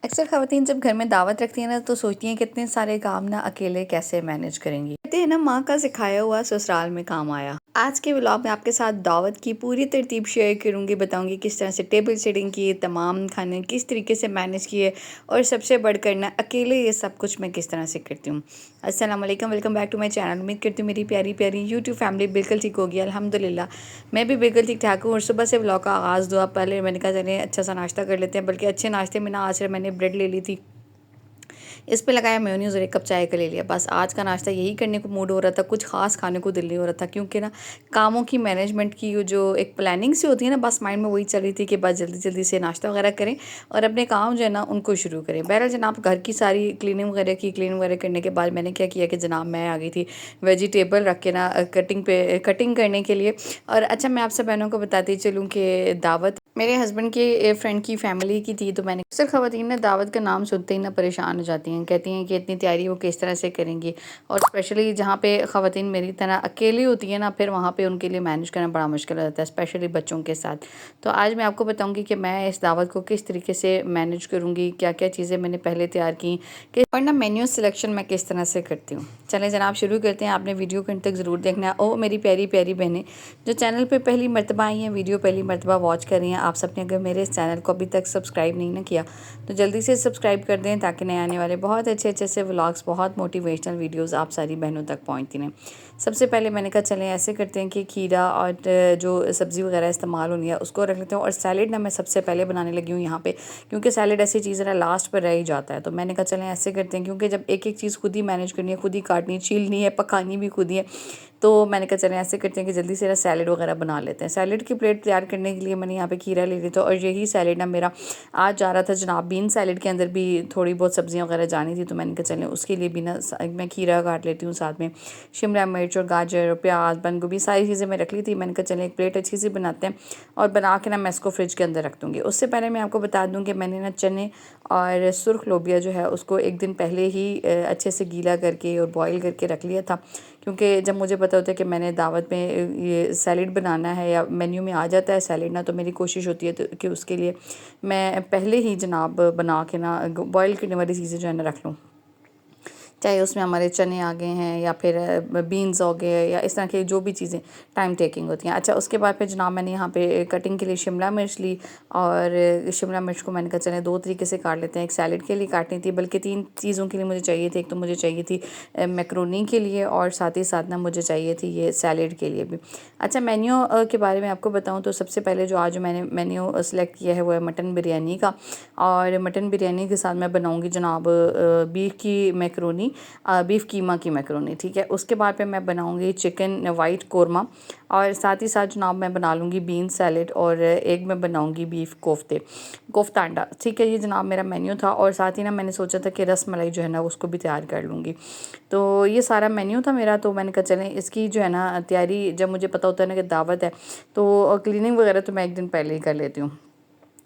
अक्सर ख़वातीन जब घर में दावत रखती हैं ना तो सोचती हैं कितने सारे काम ना अकेले कैसे मैनेज करेंगी। कहते हैं ना, माँ का सिखाया हुआ ससुराल में काम आया। आज के व्लॉग में आपके साथ दावत की पूरी तरतीब शेयर करूंगी, बताऊंगी किस तरह से टेबल सेटिंग की, तमाम खाने किस तरीके से मैनेज किए और सबसे बढ़कर ना अकेले ये सब कुछ मैं किस तरह से करती हूँ। अस्सलाम वालेकुम, welcome back to my channel. उम्मीद करती हूँ मेरी प्यारी प्यारी यूट्यूब फैमिली बिल्कुल ठीक होगी। अल्हम्दुलिल्लाह मैं भी बिल्कुल ठीक ठाक हूँ। और सुबह से व्लॉग का आगाज़ हुआ, पहले मैंने कहा चलें अच्छा सा नाश्ता कर लेते हैं, बल्कि अच्छे नाश्ते में ना आज मैंने ब्रेड ले ली थी, इस पे लगाया मेयोनीज़ और एक कप चाय का ले लिया। बस आज का नाश्ता यही करने को मूड हो रहा था, कुछ ख़ास खाने को दिल नहीं हो रहा था, क्योंकि ना कामों की मैनेजमेंट की जो एक प्लानिंग सी होती है ना, बस माइंड में वही चल रही थी कि बस जल्दी जल्दी से नाश्ता वगैरह करें और अपने काम जो है ना उनको शुरू करें। बहरहाल जनाब घर की सारी क्लीनिंग वगैरह करने के बाद मैंने क्या किया कि जनाब मैं आ गई थी वेजिटेबल रख के ना कटिंग करने के लिए। और अच्छा, मैं आप सब बहनों को बताती चलूँ कि दावत मेरे हस्बैंड के फ्रेंड की फैमिली की थी। तो मैंने अक्सर ख़वातीन ना दावत का नाम सुनते ही ना परेशान हो जाती हैं, कहती हैं कि इतनी तैयारी वो किस तरह से करेंगी। और स्पेशली जहाँ पे ख़वातीन मेरी तरह अकेली होती हैं ना, फिर वहाँ पे उनके लिए मैनेज करना बड़ा मुश्किल हो जाता है, स्पेशली बच्चों के साथ। तो आज मैं आपको बताऊँगी कि मैं इस दावत को किस तरीके से मैनेज करूँगी, क्या क्या चीज़ें मैंने पहले तैयार की कि और ना मेन्यू सिलेक्शन मैं किस तरह से करती हूँ। चलें जनाब शुरू करते हैं। आपने वीडियो को अंत तक ज़रूर देखना है। ओ मेरी प्यारी प्यारी बहनें जो चैनल पे पहली मर्तबा आई हैं, वीडियो पहली मर्तबा वॉच कर रही हैं, आप सबने अगर मेरे इस चैनल को अभी तक सब्सक्राइब नहीं ना किया तो जल्दी से सब्सक्राइब कर दें, ताकि नए आने वाले बहुत अच्छे से व्लॉग्स, बहुत मोटिवेशनल वीडियोस आप सारी बहनों तक पहुंचती रहें। सबसे पहले मैंने कहा चलें ऐसे करते हैं कि खीरा और जो सब्ज़ी वगैरह इस्तेमाल होनी है उसको रख लेते हैं। और सैलेड ना मैं सबसे पहले बनाने लगी हूँ यहाँ पे, क्योंकि सैलेड ऐसी चीज़ है ना लास्ट पर रह ही जाता है। तो मैंने कहा चलें ऐसे करते हैं, क्योंकि जब एक एक चीज़ खुद ही मैनेज करनी है, खुद ही काटनी, छीलनी है, पकानी भी खुद ही है, तो मैंने कहा चलें ऐसे करते हैं कि जल्दी से सैलेड वगैरह बना लेते हैं। सैलेड की प्लेट तैयार करने के लिए मैंने यहाँ पे खीरा ले लिया था, और यही सैलेड ना मेरा आज जा रहा था जनाब। बीन सैलेड के अंदर भी थोड़ी बहुत सब्जियां वगैरह जानी थी, तो मैंने कहा चलें उसके लिए भी ना मैं खीरा काट लेती हूँ, साथ में शिमला मिर्च और गाजर और प्याज, बंद गोभी, सारी चीज़ें मैं रख ली थी। मैंने कहा चलें एक प्लेट अच्छी सी बनाते हैं और बना के ना मैं इसको फ्रिज के अंदर रख दूँगी। उससे पहले मैं आपको बता दूँ कि मैंने ना चने और सुर्ख लोबिया जो है उसको एक दिन पहले ही अच्छे से गीला करके और बॉयल करके रख लिया था, क्योंकि जब मुझे पता होता है कि मैंने दावत में ये सैलेड बनाना है या मेन्यू में आ जाता है सैलेड ना, तो मेरी कोशिश होती है तो कि उसके लिए मैं पहले ही जनाब बना के ना बॉयल करने वाली चीज़ें जो है ना रख लूँ, चाहे उसमें हमारे चने आ गए हैं या फिर बीन्स हो गए या इस तरह की जो भी चीज़ें टाइम टेकिंग होती हैं। अच्छा, उसके बाद फिर जनाब मैंने यहाँ पे कटिंग के लिए शिमला मिर्च ली, और शिमला मिर्च को मैंने कहा चले दो तरीके से काट लेते हैं। एक सैलेड के लिए काटनी थी, बल्कि तीन चीज़ों के लिए मुझे चाहिए थी। एक तो मुझे चाहिए थी मैक्रोनी के लिए, और साथ ही साथ ना मुझे चाहिए थी ये सैलेड के लिए भी। अच्छा, मेन्यू के बारे में आपको बताऊँ तो सबसे पहले जो आज मैंने मेन्यू सेलेक्ट किया है वो है मटन बिरयानी का, और मटन बिरयानी के साथ मैं बनाऊँगी जनाब बीफ की मैक्रोनी, बीफ कीमा की मैक्रोनी, ठीक है। उसके बाद पे मैं बनाऊंगी चिकन वाइट कोरमा, और साथ ही साथ जनाब मैं बना लूँगी बीन सैलेड, और एक मैं बनाऊंगी बीफ कोफ्ता अंडा, ठीक है। ये जनाब मेरा मेन्यू था। और साथ ही ना मैंने सोचा था कि रस मलाई जो है ना उसको भी तैयार कर लूँगी। तो ये सारा मेन्यू था मेरा। तो मैंने कहा चलें इसकी जो है ना तैयारी, जब मुझे पता होता है ना कि दावत है, तो क्लीनिंग वगैरह तो मैं एक दिन पहले ही कर लेती हूँ।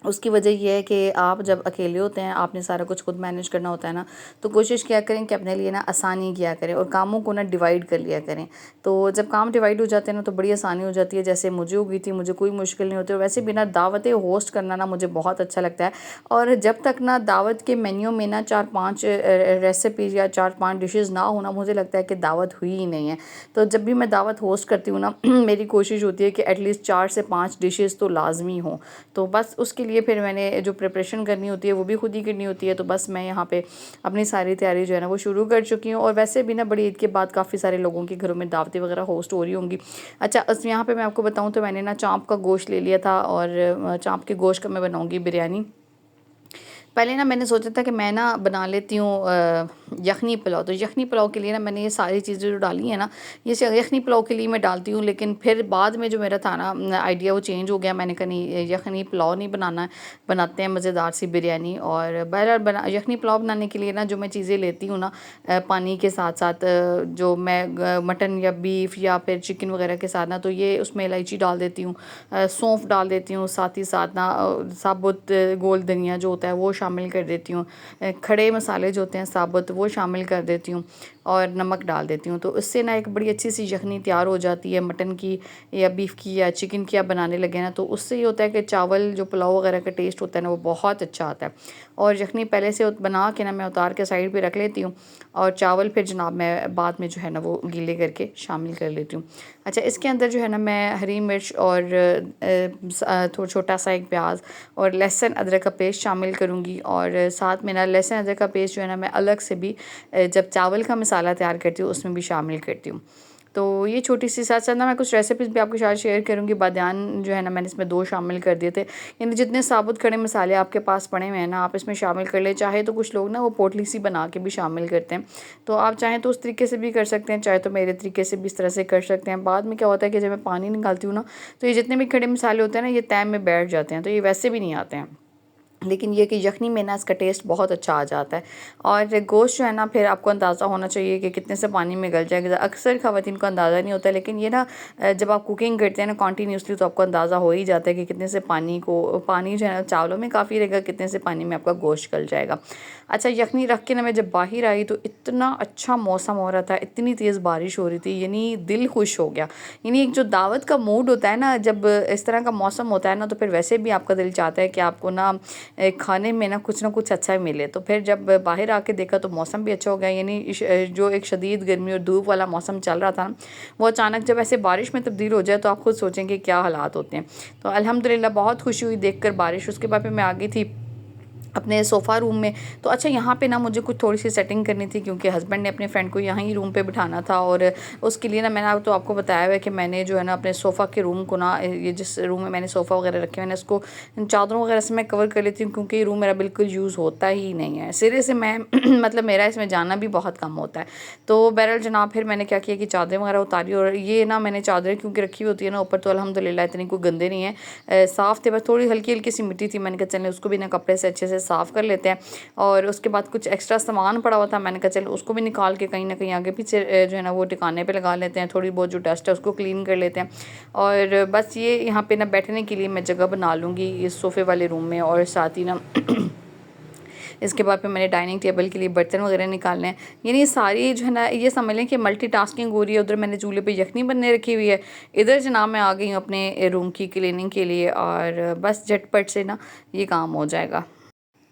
उसकी वजह ये है कि आप जब अकेले होते हैं, आपने सारा कुछ खुद मैनेज करना होता है ना, तो कोशिश किया करें कि अपने लिए ना आसानी किया करें और कामों को ना डिवाइड कर लिया करें। तो जब काम डिवाइड हो जाते हैं ना तो बड़ी आसानी हो जाती है, जैसे मुझे हो गई थी, मुझे कोई मुश्किल नहीं होती। और वैसे भी ना दावतें होस्ट करना ना मुझे बहुत अच्छा लगता है। और जब तक ना दावत के मेन्यू में ना 4-5 रेसिपीज़ या 4-5 डिशेज़ ना होना, मुझे लगता है कि दावत हुई ही नहीं है। तो जब भी मैं दावत होस्ट करती हूँ ना मेरी कोशिश होती है कि एटलीस्ट 4 से 5 डिशेज़ तो लाजमी हों। तो बस उसके लिए फिर मैंने जो प्रिपरेशन करनी होती है वो भी खुद ही करनी होती है। तो बस मैं यहाँ पे अपनी सारी तैयारी जो है ना वो शुरू कर चुकी हूँ। और वैसे भी ना बड़ी ईद के बाद काफ़ी सारे लोगों के घरों में दावतें वगैरह होस्ट हो रही होंगी। अच्छा, यहाँ पे मैं आपको बताऊँ तो मैंने ना चाँप का गोश्त ले लिया था, और चाँप के गोश्त का मैं बनाऊँगी बिरयानी। पहले ना मैंने सोचा था कि मैं ना बना लेती हूँ यखनी पुलाव। तो यखनी पुलाव के लिए ना मैंने ये सारी चीज़ें जो डाली हैं ना, ये यखनी पुलाव के लिए मैं डालती हूँ। लेकिन फिर बाद में जो मेरा था ना आइडिया वो चेंज हो गया। मैंने कहा नहीं, यखनी पुलाव नहीं बनाना है, बनाते हैं मज़ेदार सी बिरयानी। और बहरहाल यखनी पुलाव बनाने के लिए ना जो मैं चीज़ें लेती हूँ ना, पानी के साथ साथ जो मैं मटन या बीफ या फिर चिकन वगैरह के साथ ना, तो ये उसमें इलायची डाल देती हूँ, सौंफ डाल देती हूँ, साथ ही साथ ना साबुत गोल धनिया जो होता है वो शामिल कर देती हूँ, खड़े मसाले जो होते हैं साबुत वो शामिल कर देती हूँ और नमक डाल देती हूँ। तो उससे ना एक बड़ी अच्छी सी यखनी तैयार हो जाती है मटन की या बीफ की या चिकन की आप बनाने लगे ना, तो उससे ये होता है कि चावल जो पुलाव वगैरह का टेस्ट होता है ना वो बहुत अच्छा आता है। और यखनी पहले से बना के ना मैं उतार के साइड पे रख लेती हूँ और चावल फिर जनाब मैं बाद में जो है ना वो गीले करके शामिल कर लेती हूँ। अच्छा, इसके अंदर जो है ना मैं हरी मिर्च और थोड़ा छोटा सा एक प्याज और लहसुन अदरक का पेस्ट शामिल करूँगी। और साथ में ना लहसुन अदरक का पेस्ट जो है ना मैं अलग से भी जब चावल का मसाला तैयार करती हूँ उसमें भी शामिल करती हूँ। तो ये छोटी सी साथ साथ ना मैं कुछ रेसिपीज़ भी आपके साथ शेयर करूँगी। बादियान जो है ना मैंने इसमें 2 शामिल कर दिए थे। यानी जितने साबुत खड़े मसाले आपके पास पड़े हुए हैं ना आप इसमें शामिल कर लें। चाहे तो कुछ लोग ना वो पोटली सी बना के भी शामिल करते हैं, तो आप चाहें तो उस तरीके से भी कर सकते हैं, चाहे तो मेरे तरीके से भी इस तरह से कर सकते हैं। बाद में क्या होता है कि जब मैं पानी निकालती हूँ ना तो ये जितने भी खड़े मसाले होते हैं ना ये तय में बैठ जाते हैं, तो ये वैसे भी नहीं आते हैं। लेकिन ये कि यखनी में ना इसका टेस्ट बहुत अच्छा आ जाता है। और गोश्त जो है ना फिर आपको अंदाज़ा होना चाहिए कि कितने से पानी में गल जाएगा। अक्सर ख़वातीन को अंदाज़ा नहीं होता, लेकिन ये ना जब आप कुकिंग करते हैं ना कॉन्टीन्यूसली तो आपको अंदाज़ा हो ही जाता है कि कितने से पानी जो है ना चावलों में काफ़ी रहेगा, कितने से पानी में आपका गोश्त गल जाएगा। अच्छा, यखनी रख के ना मैं जब बाहर आई तो इतना अच्छा मौसम हो रहा था, इतनी तेज़ बारिश हो रही थी, यानी दिल खुश हो गया। यानी एक जो दावत का मूड होता है ना जब इस तरह का मौसम होता है ना तो फिर वैसे भी आपका दिल चाहता है कि आपको ना खाने में ना कुछ अच्छा मिले। तो फिर जब बाहर आके देखा तो मौसम भी अच्छा हो गया, यानी जो एक शदीद गर्मी और धूप वाला मौसम चल रहा था ना वो अचानक जब ऐसे बारिश में तब्दील हो जाए तो आप खुद सोचेंगे क्या हालात होते हैं। तो अल्हम्दुलिल्लाह बहुत खुशी हुई देखकर बारिश। उसके बाद फिर मैं आ गई थी अपने सोफ़ा रूम में। तो अच्छा, यहाँ पे ना मुझे कुछ थोड़ी सी सेटिंग करनी थी क्योंकि हस्बैंड ने अपने फ्रेंड को यहाँ ही रूम पे बिठाना था। और उसके लिए ना मैंने तो आपको बताया हुआ है कि मैंने जो है ना अपने सोफ़ा के रूम को ना ये जिस रूम में मैंने सोफ़ा वगैरह रखे हुए हैं उसको चादरों वगैरह से मैं कवर कर लेती हूँ क्योंकि ये रूम मेरा बिल्कुल यूज़ होता ही नहीं है सिरे से। मैं मतलब मेरा इसमें जाना भी बहुत कम होता है। तो बहरहाल जनाब फिर मैंने क्या किया कि चादरें वगैरह उतारी। और ये ना मैंने चादरें क्योंकि रखी होती है ना ऊपर तो अल्हम्दुलिल्लाह इतनी कोई गंदे नहीं है, साफ़ थे, बस थोड़ी हल्की हल्की सी मिट्टी थी। मैंने कहा चलें उसको भी ना कपड़े से अच्छे से साफ़ कर लेते हैं। और उसके बाद कुछ एक्स्ट्रा सामान पड़ा हुआ था, मैंने कहा चलो उसको भी निकाल के कहीं ना कहीं आगे पीछे जो है ना वो टिकाने पे लगा लेते हैं। थोड़ी बहुत जो डस्ट है उसको क्लीन कर लेते हैं। और बस ये यहाँ पे ना बैठने के लिए मैं जगह बना लूँगी इस सोफ़े वाले रूम में। और साथ ही ना इसके बाद फिर मैंने डाइनिंग टेबल के लिए बर्तन वगैरह निकालने हैं। यानी सारी जो है ना ये समझ लें कि मल्टीटास्किंग हो रही है। उधर मैंने चूल्हे पे यखनी बनने रखी हुई है, इधर जनाब मैं आ गई हूँ अपने रूम की क्लीनिंग के लिए। और बस झटपट से ना ये काम हो जाएगा।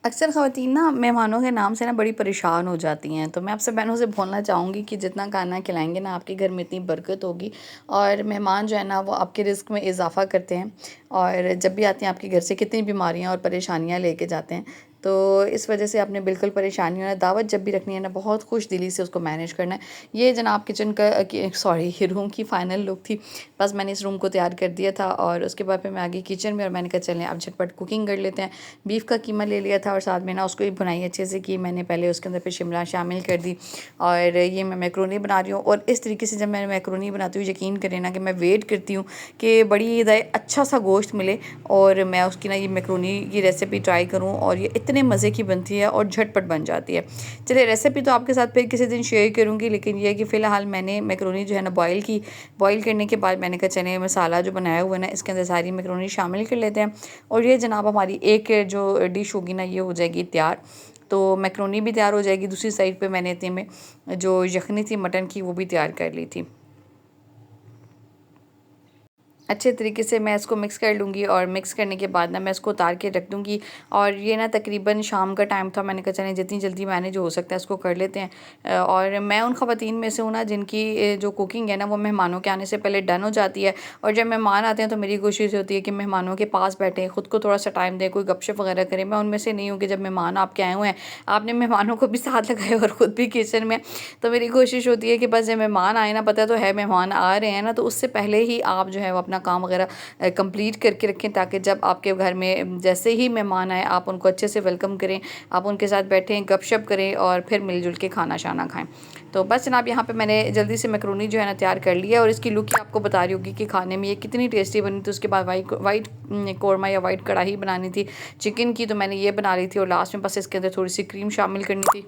अक्सर ख़वातीन ना मेहमानों के नाम से ना बड़ी परेशान हो जाती हैं, तो मैं आपसे बहनों से बोलना चाहूँगी कि जितना खाना खिलाएंगे ना आपके घर में इतनी बरकत होगी। और मेहमान जो है ना वो आपके रिस्क में इजाफ़ा करते हैं और जब भी आते हैं आपके घर से कितनी बीमारियाँ और परेशानियाँ लेके जाते हैं। तो इस वजह से आपने बिल्कुल परेशानी होना, दावत जब भी रखनी है ना बहुत खुश दिली से उसको मैनेज करना है। ये जनाब किचन का सॉरी रूम की फ़ाइनल लुक थी। बस मैंने इस रूम को तैयार कर दिया था और उसके बाद फिर मैं आ गई किचन में और मैंने कहा चलें अब झटपट कुकिंग कर लेते हैं। बीफ का कीमा ले लिया था और साथ में ना उसको भी भुनाई अच्छे से की मैंने। पहले उसके अंदर फिर शिमला शामिल कर दी और ये मैं मैक्रोनी बना रही हूँ। और इस तरीके से जब मैं मैक्रोनी बनाती हूँ यकीन करें ना कि मैं वेट करती हूँ कि बड़ी अच्छा सा गोश्त मिले और मैं उसकी ना ये मैक्रोनी की रेसिपी ट्राई करूँ। और ये इतने मज़े की बनती है और झटपट बन जाती है। चलिए रेसिपी तो आपके साथ फिर किसी दिन शेयर करूँगी, लेकिन ये है कि फ़िलहाल मैंने मैक्रोनी जो है ना बॉयल करने के बाद मैंने कहा चने मसाला जो बनाया हुआ है ना इसके अंदर सारी मैक्रोनी शामिल कर लेते हैं। और ये जनाब हमारी एक जो डिश होगी ना ये हो जाएगी तैयार। तो मैक्रोनी भी तैयार हो जाएगी। दूसरी साइड पे मैंने इतने में जो यखनी थी मटन की वो भी तैयार कर ली थी। अच्छे तरीके से मैं इसको मिक्स कर लूँगी और मिक्स करने के बाद ना मैं इसको उतार के रख दूँगी। और ये ना तकरीबन शाम का टाइम था, मैंने कहा चलें जितनी जल्दी मैनेज हो सकता है इसको कर लेते हैं। और मैं उन ख़वातीन में से हूँ ना जिनकी जो कुकिंग है ना वो मेहमानों के आने से पहले डन हो जाती है। और जब मेहमान आते हैं तो मेरी कोशिश होती है कि मेहमानों के पास बैठें, ख़ुद को थोड़ा सा टाइम दें, कोई गपशप वगैरह करें। मैं उनमें से नहीं हूँ कि जब मेहमान आपके आए हुए हैं आपने मेहमानों को भी साथ लगाए और ख़ुद भी किचन में। तो मेरी कोशिश होती है कि बस जब मेहमान आए ना, पता तो है मेहमान आ रहे हैं ना, तो उससे पहले ही आप जो है वो अपना काम वगैरह कंप्लीट करके रखें ताकि जब आपके घर में जैसे ही मेहमान आए आप उनको अच्छे से वेलकम करें, आप उनके साथ बैठें, गपशप करें और फिर मिलजुल के खाना शाना खाएं। तो बस जनाब यहाँ पे मैंने जल्दी से मैक्रोनी जो है ना तैयार कर लिया और इसकी लुक ही आपको बता रही होगी कि खाने में ये कितनी टेस्टी बनी थी। उसके बाद वाइट कौरमा या वाइट कढ़ाई बनानी थी चिकन की, तो मैंने ये बना ली थी। और लास्ट में बस इसके अंदर थोड़ी सी क्रीम शामिल करनी थी।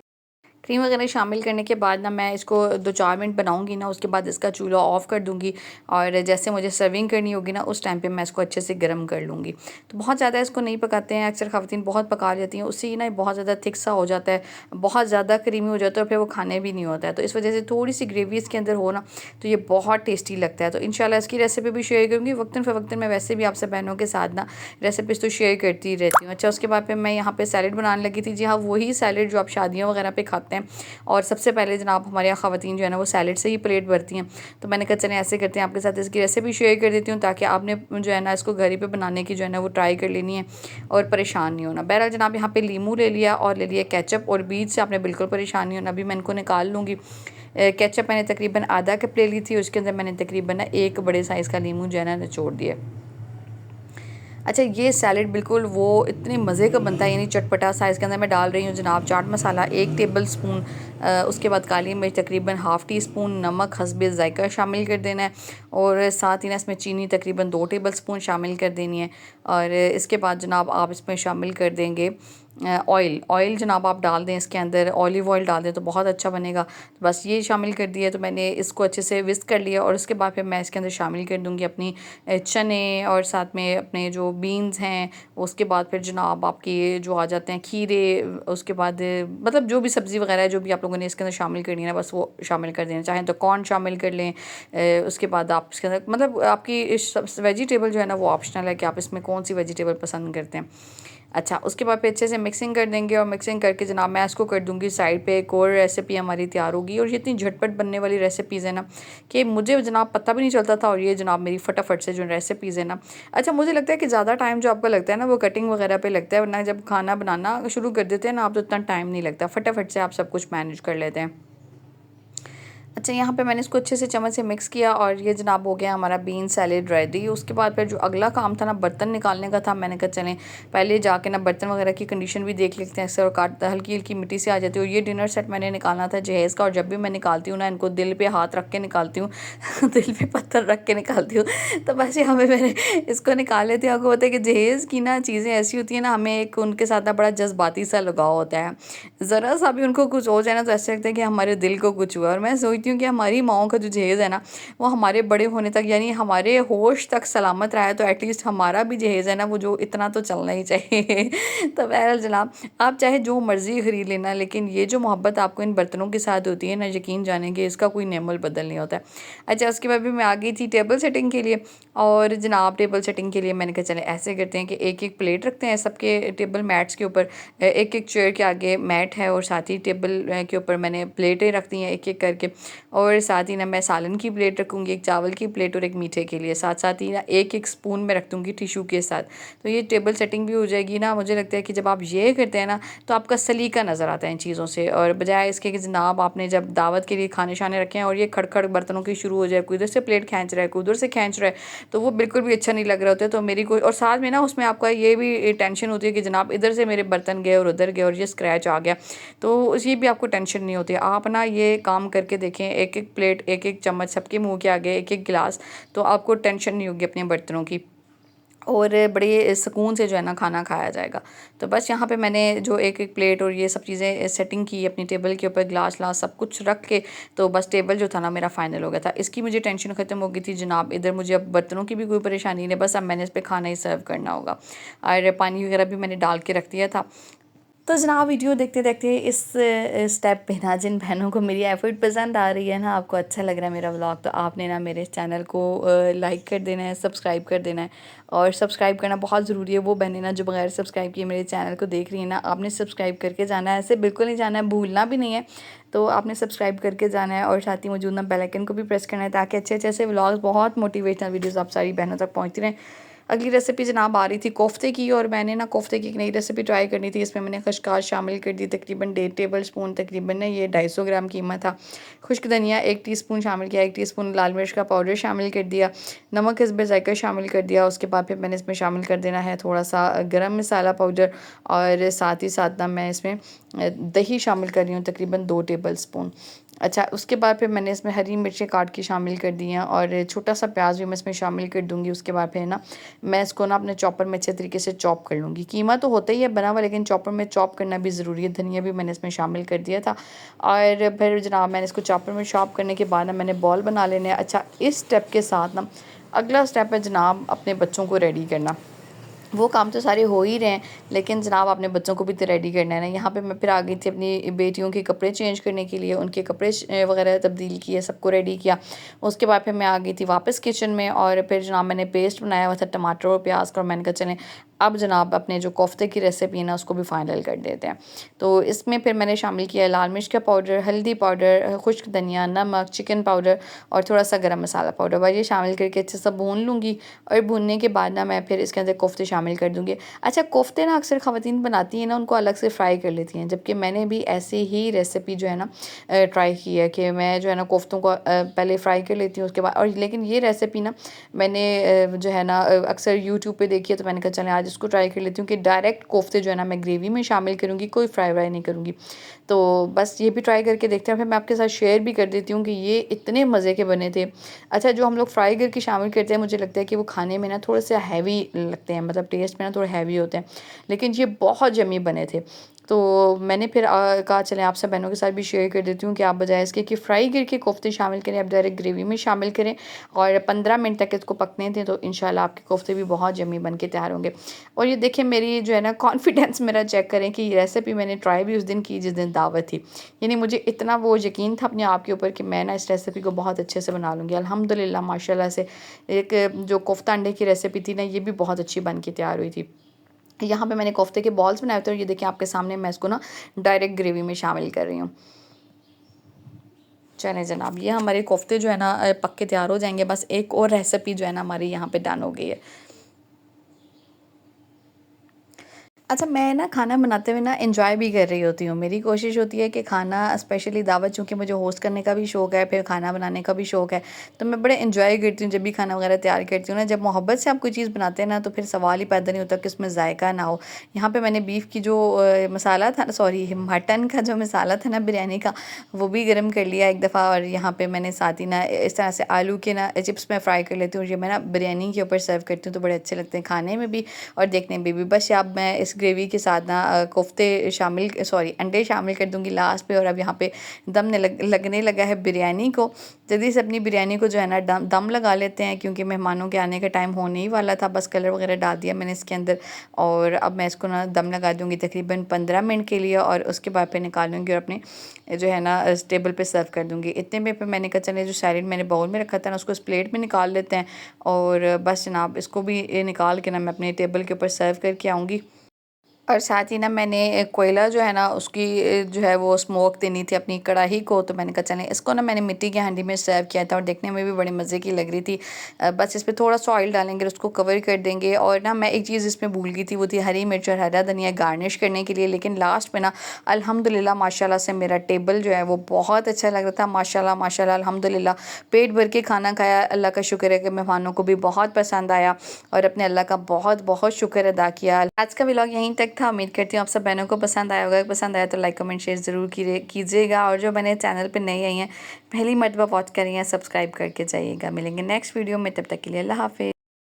क्रीम वगैरह शामिल करने के बाद ना मैं इसको 2-4 मिनट बनाऊंगी ना, उसके बाद इसका चूल्हा ऑफ़ कर दूंगी और जैसे मुझे सर्विंग करनी होगी ना उस टाइम पे मैं इसको अच्छे से गर्म कर लूँगी। तो बहुत ज़्यादा इसको नहीं पकाते हैं, अक्सर ख़वातीन बहुत पका लेती हैं, उससे ना बहुत ज़्यादा थिक सा हो जाता है, बहुत ज़्यादा क्रीमी हो जाता है और फिर वो खाने भी नहीं होता है। तो इस वजह से थोड़ी सी ग्रेवी इसके अंदर हो ना तो ये बहुत टेस्टी लगता है। तो इंशाल्लाह इसकी रेसिपी भी शेयर करूँगी वक्तन फ़वक्तन। मैं वैसे भी आपसे बहनों के साथ ना रेसिपीज़ तो शेयर करती रहती हूँ। अच्छा, उसके बाद फिर मैं यहाँ पे सैलेड बनाने लगी थी। जी हाँ, वही सैलेड जो आप शादियों वगैरह पे खाते हैं। और सबसे पहले जनाब हमारे यहाँ ख़वातीन जो है ना वो सैलेड से ही प्लेट भरती हैं। तो मैंने कहा चलें ऐसे करते हैं, आपके साथ इसकी रेसिपी शेयर कर देती हूँ ताकि आपने जो है ना इसको घर ही पे बनाने की जो है ना वो ट्राई कर लेनी है और परेशान नहीं होना। बहरहाल जनाब यहाँ पे लीमू ले लिया और ले लिया केचप, और बीच से आपने बिल्कुल परेशान नहीं होना। अभी मैं इनको निकाल लूँगी। केचप मैंने तकरीबन आधा कप ले ली थी, उसके अंदर मैंने तकरीबन ना 1 बड़े साइज़ का लीमू जो है ना निचोड़ दिया। अच्छा, ये सैलेड बिल्कुल वो इतने मज़े का बनता है, यानी चटपटा सा। इसके अंदर मैं डाल रही हूँ जनाब चाट मसाला 1 टेबल स्पून, उसके बाद काली मिर्च तकरीबन हाफ़ टी स्पून, नमक हस्बे ज़ायका शामिल कर देना है और साथ ही ना इसमें चीनी तकरीबन 2 टेबल स्पून शामिल कर देनी है। और इसके बाद जनाब आप इसमें शामिल कर देंगे ऑयल जनाब आप डाल दें इसके अंदर, ऑलिव ऑयल डाल दें तो बहुत अच्छा बनेगा। तो बस ये शामिल कर दिया, तो मैंने इसको अच्छे से विस्क कर लिया और उसके बाद फिर मैं इसके अंदर शामिल कर दूँगी अपनी चने और साथ में अपने जो बीन्स हैं। उसके बाद फिर जनाब आपके जो आ जाते हैं खीरे, उसके बाद मतलब जो भी सब्ज़ी वगैरह है जो भी आप लोगों ने इसके अंदर शामिल करनी है ना बस वो शामिल कर देना। चाहें तो कॉर्न शामिल कर लें। उसके बाद आप इसके अंदर मतलब आपकी वेजिटेबल जो है ना वो ऑप्शनल है कि आप इसमें कौन सी वेजिटेबल पसंद करते हैं। अच्छा, उसके बाद फिर अच्छे से मिक्सिंग कर देंगे और मिक्सिंग करके जनाब मैं इसको कर दूँगी साइड पे। एक और रेसिपी हमारी तैयार होगी और ये इतनी झटपट बनने वाली रेसिपीज़ है ना कि मुझे जनाब पता भी नहीं चलता था, और ये जनाब मेरी फटाफट से जो रेसिपीज़ है ना। अच्छा, मुझे लगता है कि ज़्यादा टाइम जो आपको लगता है ना वो कटिंग वगैरह पे लगता है, वरना जब खाना बनाना शुरू कर देते हैं ना आप तो इतना टाइम नहीं लगता, फटाफट से आप सब कुछ मैनेज कर लेते हैं। अच्छा, यहाँ पे मैंने इसको अच्छे से चम्मच से मिक्स किया और ये जनाब हो गया हमारा बीन सैलेड रेडी। उसके बाद फिर जो अगला काम था ना बर्तन निकालने का था, मैंने कहा चलें पहले जाके ना बर्तन वगैरह की कंडीशन भी देख लेते हैं। अक्सर काटता हल्की हल्की मिट्टी से आ जाती है। और ये डिनर सेट मैंने निकालना था जहेज़ का, और जब भी मैं निकालती हूँ ना इनको दिल पे हाथ रख के निकालती हूँ दिल पे पत्थर रख के निकालती हूँ। तो बस यहाँ पे मैंने इसको निकाल लेती हूँ। आपको पता है कि जहेज़ की ना चीज़ें ऐसी होती हैं ना, हमें एक उनके साथ ना बड़ा जज्बाती सा लगाव होता है। ज़रा सा भी उनको कुछ हो जाए ना तो ऐसा लगता है कि हमारे दिल को कुछ हुआ। और मैं सोचती हूँ कि हमारी माँओं का जो जहेज़ है ना वो हमारे बड़े होने तक यानी हमारे होश तक सलामत रहा है, तो एटलीस्ट हमारा भी जहेज़ है ना वो जो इतना तो चलना ही चाहिए तो बहरहाल जनाब आप चाहे जो मर्ज़ी ख़रीद लेना, लेकिन ये जो मोहब्बत आपको इन बर्तनों के साथ होती है ना, यकीन जानेंगे इसका कोई नेमल बदल नहीं होता है। अच्छा, उसके बाद भी मैं आ गई थी टेबल सेटिंग के लिए, और जनाब टेबल सेटिंग के लिए मैंने कहा चले ऐसे करते हैं कि एक एक प्लेट रखते हैं सबके टेबल मैट्स के ऊपर, एक एक चेयर के आगे मैट है और साथ ही टेबल के ऊपर मैंने प्लेटें रख दी हैं एक एक करके। और साथ ही ना मैं सालन की प्लेट रखूँगी, एक चावल की प्लेट और एक मीठे के लिए, साथ साथ ही ना एक एक स्पून में रख दूँगी टिशू के साथ। तो ये टेबल सेटिंग भी हो जाएगी ना। मुझे लगता है कि जब आप ये करते हैं ना तो आपका सलीका नज़र आता है इन चीज़ों से, और बजाय इसके कि जनाब आपने जब दावत के लिए खाने शाने रखे हैं और ये खड़खड़ बर्तनों की शुरू हो जाए, कोई इधर से प्लेट खींच रहा है कोई उधर से खींच रहा है, तो वो बिल्कुल भी अच्छा नहीं लग रहा होता है। तो मेरी कोई, और साथ में ना उसमें आपका ये भी टेंशन होती है कि जनाब इधर से मेरे बर्तन गए और उधर गए और ये स्क्रैच आ गया, तो ये भी आपको टेंशन नहीं होती। आप ना ये काम करके देखें, एक एक प्लेट एक एक चम्मच सबके मुंह के आगे एक एक गिलास, तो आपको टेंशन नहीं होगी अपने बर्तनों की, और बड़े सुकून से जो है ना खाना खाया जाएगा। तो बस यहाँ पे मैंने जो एक एक प्लेट और ये सब चीज़ें सेटिंग की अपनी टेबल के ऊपर, ग्लास ग्लास सब कुछ रख के, तो बस टेबल जो था ना मेरा फाइनल हो गया था। इसकी मुझे टेंशन ख़त्म हो गई थी जनाब। इधर मुझे अब बर्तनों की भी कोई परेशानी नहीं, बस अब मैंने इस पर खाना ही सर्व करना होगा। और पानी वगैरह भी मैंने डाल के रख दिया था। तो जनाब वीडियो देखते देखते इस स्टेप पे ना जिन बहनों को मेरी एफर्ट पसंद आ रही है ना, आपको अच्छा लग रहा है मेरा व्लॉग, तो आपने ना मेरे चैनल को लाइक कर देना है, सब्सक्राइब कर देना है। और सब्सक्राइब करना बहुत ज़रूरी है। वो बहनें ना जो बगैर सब्सक्राइब किए मेरे चैनल को देख रही है ना, आपने सब्सक्राइब करके जाना है, ऐसे बिल्कुल नहीं जाना है, भूलना भी नहीं है। तो आपने सब्सक्राइब करके जाना है और साथ ही मौजूद ना बेल आइकन को भी प्रेस करना है, ताकि अच्छे अच्छे ऐसे व्लॉग्स, बहुत मोटिवेशनल वीडियोज़ आप सारी बहनों तक पहुँचती रहें। अगली रेसिपी जनाब आ रही थी कोफ्ते की, और मैंने ना कोफ्ते की एक नई रेसिपी ट्राई करनी थी। इसमें मैंने खशखाश शामिल कर दी तकरीबन 1.5 टेबल स्पून, तकरीबन ना ये 250 ग्राम कीमा था। खुश्क धनिया 1 टीस्पून शामिल किया, 1 टीस्पून लाल मिर्च का पाउडर शामिल कर दिया, नमक हिस्बे ज़ायका शामिल कर दिया। उसके बाद फिर मैंने इसमें शामिल कर देना है थोड़ा सा गरम मसाला पाउडर, और साथ ही साथ ना मैं इसमें दही शामिल कर रही हूँ तकरीबन 2 टेबल स्पून। अच्छा, उसके बाद फिर मैंने इसमें हरी मिर्चें काट के शामिल कर दी हैं, और छोटा सा प्याज भी मैं इसमें शामिल कर दूँगी। उसके बाद फिर ना मैं इसको ना अपने चॉपर में अच्छे तरीके से चॉप कर लूँगी। कीमा तो होता ही है बना हुआ, लेकिन चॉपर में चॉप करना भी ज़रूरी है। धनिया भी मैंने इसमें शामिल कर दिया था और फिर जनाब मैंने इसको चॉपर में चॉप करने के बाद ना मैंने बॉल बना लेने हैं। अच्छा, इस स्टेप के साथ ना अगला स्टेप है जनाब अपने बच्चों को रेडी करना। वो काम तो सारे हो ही रहे हैं, लेकिन जनाब अपने बच्चों को भी तो रेडी करना है ना। यहाँ पे मैं फिर आ गई थी अपनी बेटियों के कपड़े चेंज करने के लिए, उनके कपड़े वगैरह तब्दील किए, सबको रेडी किया। उसके बाद फिर मैं आ गई थी वापस किचन में और फिर जनाब मैंने पेस्ट बनाया हुआ था टमाटर और प्याज का, और मैंने कहा चलें अब जनाब अपने जो कोफ्ते की रेसिपी है ना उसको भी फाइनल कर देते हैं। तो इसमें फिर मैंने शामिल किया लाल मिर्च का पाउडर, हल्दी पाउडर, खुश्क धनिया, नमक, चिकन पाउडर और थोड़ा सा गरम मसाला पाउडर। बस ये शामिल करके अच्छे से भून लूँगी और भूनने के बाद ना मैं फिर इसके अंदर कोफ्ते शामिल कर दूँगी। अच्छा, कोफ्ते ना अक्सर ख़वातीन बनाती हैं ना, उनको अलग से फ्राई कर लेती हैं, जबकि मैंने भी ऐसी ही रेसिपी जो है ना ट्राई की है कि मैं जो है ना कोफ्तों को पहले फ्राई कर लेती हूँ उसके बाद। और लेकिन ये रेसिपी ना मैंने जो है ना अक्सर यूट्यूब पे देखी है, तो मैंने कहा चलें आज इसको ट्राई कर लेती हूँ कि डायरेक्ट कोफ्ते जो है ना मैं ग्रेवी में शामिल करूँगी, कोई फ्राई व्राई नहीं करूँगी। तो बस ये भी ट्राई करके देखते हैं, फिर मैं आपके साथ शेयर भी कर देती हूँ कि ये इतने मज़े के बने थे। अच्छा, जो हम लोग फ्राई करके शामिल करते हैं मुझे लगता है कि वो खाने में ना थोड़े से हैवी लगते हैं, मतलब टेस्ट में ना थोड़े हैवी होते हैं, लेकिन ये बहुत यम्मी बने थे। तो मैंने फिर कहा चलें आपसे बहनों के साथ भी शेयर कर देती हूँ कि आप बजाय इसके कि फ्राई करके कोफ्ते शामिल करें, आप डायरेक्ट ग्रेवी में शामिल करें और 15 मिनट तक इसको पकने दें, तो इंशाल्लाह आपके कोफ्ते भी बहुत यम्मी बन के तैयार होंगे। और ये देखिए मेरी जो है ना कॉन्फिडेंस मेरा चेक करें कि ये रेसिपी मैंने ट्राई भी उस दिन की जिस दिन दावत थी। यानी मुझे इतना वो यकीन था अपने आप के ऊपर कि मैं ना इस रेसिपी को बहुत अच्छे से बना लूँगी। अल्हम्दुलिल्लाह माशाल्लाह से एक जो कोफ्ता अंडे की रेसिपी थी ना, ये भी बहुत अच्छी बन के तैयार हुई थी। यहाँ पे मैंने कोफ्ते के बॉल्स बनाए थे और ये देखिए आपके सामने मैं इसको ना डायरेक्ट ग्रेवी में शामिल कर रही हूँ। चलें जनाब, ये हमारे कोफ्ते जो है ना पक के तैयार हो जाएंगे। बस एक और रेसिपी जो है ना हमारी यहाँ पे डन हो गई है। अच्छा, मैं ना खाना बनाते हुए ना एंजॉय भी कर रही होती हूँ। मेरी कोशिश होती है कि खाना स्पेशली दावत, चूँकि मुझे होस्ट करने का भी शौक़ है, फिर खाना बनाने का भी शौक़ है, तो मैं बड़े एंजॉय करती हूँ जब भी खाना वगैरह तैयार करती हूँ ना। जब मोहब्बत से आप कोई चीज़ बनाते हैं ना, तो फिर सवाल ही पैदा नहीं होता कि उसमें जायका ना हो। यहाँ पे मैंने बीफ की जो मसाला था, सॉरी मटन का जो मसाला था ना बिरयानी का, वो भी गर्म कर लिया एक दफ़ा। और यहाँ पे मैंने साथ ही ना इस तरह से आलू के ना चिप्स में फ्राई कर लेती हूँ। ये मैं ना बिरयानी के ऊपर सर्व करती हूँ, तो बड़े अच्छे लगते हैं खाने में भी और देखने में भी। बस अब मैं इस ग्रेवी के साथ ना कोफ्ते शामिल सॉरी अंडे शामिल कर दूँगी लास्ट पे। और अब यहाँ पे लगने लगा है बिरयानी को। जल्दी से अपनी बिरयानी को जो है ना दम लगा लेते हैं, क्योंकि मेहमानों के आने का टाइम होने ही वाला था। बस कलर वगैरह डाल दिया मैंने इसके अंदर और अब मैं इसको ना दम लगा दूँगी तकरीबन 15 मिनट के लिए, और उसके बाद फिर निकालूँगी और अपने जो है ना टेबल पे सर्व कर दूँगी। इतने में पे मैंने कहा चले जो सैलेड मैंने बाउल में रखा था ना, उसको इस प्लेट में निकाल लेते हैं। और बस जनाब इसको भी निकाल के ना मैं अपने टेबल के ऊपर सर्व करके आऊँगी। और साथ ही ना मैंने कोयला जो है ना उसकी जो है वो स्मोक देनी थी अपनी कढ़ाई को, तो मैंने कहा चलें इसको ना मैंने मिट्टी की हांडी में सर्व किया था और देखने में भी बड़े मज़े की लग रही थी। बस इस पर थोड़ा सा ऑयल डालेंगे, उसको कवर कर देंगे। और ना मैं एक चीज़ इसमें भूल गई थी, वो थी हरी मिर्च और हरा धनिया गार्निश करने के लिए। लेकिन लास्ट में ना अल्हम्दुलिल्लाह माशाल्लाह से मेरा टेबल जो है वो बहुत अच्छा लग रहा था। माशाल्लाह माशाल्लाह अल्हम्दुलिल्लाह पेट भर के खाना खाया। अल्लाह का शुक्र है कि मेहमानों को भी बहुत पसंद आया और अपने अल्लाह का बहुत बहुत शुक्र अदा किया। आज का व्लॉग यहीं तक था। उम्मीद करती हूँ आप सब बहनों को पसंद आया होगा। पसंद आया तो लाइक कमेंट शेयर ज़रूर कीजिएगा। और जो मैंने चैनल पे नई आई हैं, पहली मर्तबा वॉच कर रही हैं, सब्सक्राइब करके जाइएगा। मिलेंगे नेक्स्ट वीडियो में, तब तक के लिए अल्लाह हाफ़िज़।